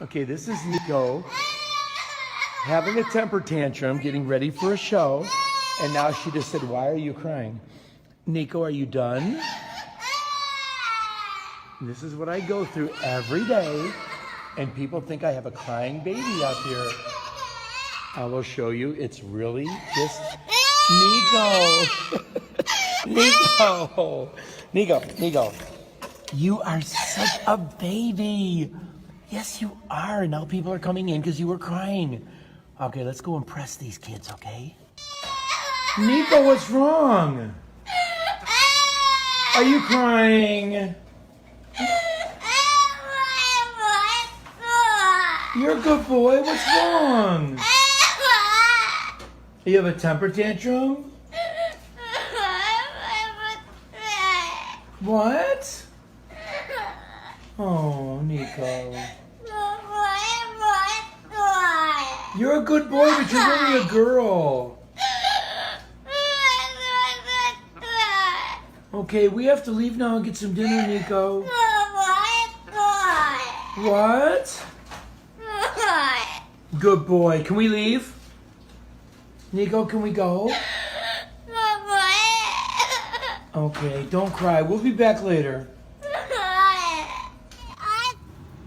Okay, this is Nico having a temper tantrum, getting ready for a show. And now she just said, why are you crying? Nico, are you done? This is what I go through every day. And people think I have a crying baby up here. I will show you. It's really just Nico. Nico. You are such a baby. Yes, you are. Now people are coming in because you were crying. Okay, let's go impress these kids, okay? Nico, what's wrong? Are you crying? You're a good boy. What's wrong? You have a temper tantrum? What? Oh, Nico. You're a good boy, but you're really a girl. Okay, we have to leave now and get some dinner, Nico. What? Good boy. Can we leave? Nico, can we go? Okay, don't cry. We'll be back later.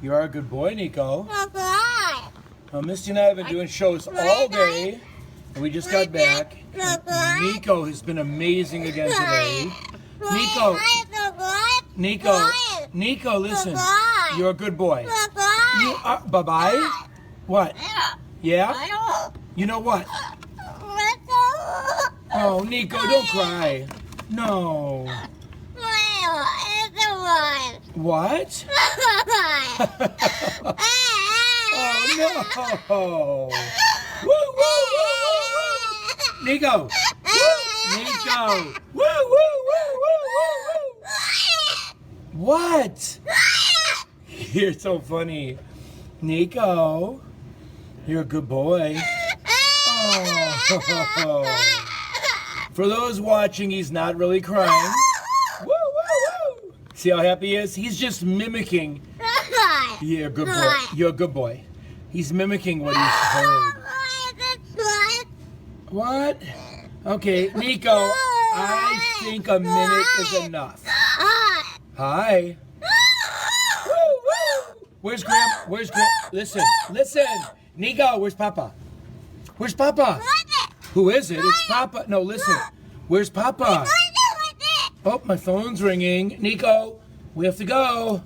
You are a good boy, Nico. Misty and I have been doing shows all day, and we just got back. And Nico has been amazing again today. Nico, listen. You're a good boy. You are, bye-bye? What? Yeah? You know what? Oh, Nico, don't cry. No. What? Oh, no. Woo, woo, woo, woo, woo. Nico. Nico. Woo, woo, woo, woo, woo, woo. What? You're so funny. Nico. You're a good boy. Oh. For those watching, he's not really crying. Woo, woo, woo. See how happy he is? He's just mimicking. You're a good boy. You're a good boy. He's mimicking what he's heard. What? Okay, Nico, I think a minute is enough. Hi. Woo, woo. Where's Grandma? Listen. Nico, where's Papa? Where's Papa? Who is it? It's Papa. No, listen. Where's Papa? Oh, my phone's ringing. Nico, we have to go.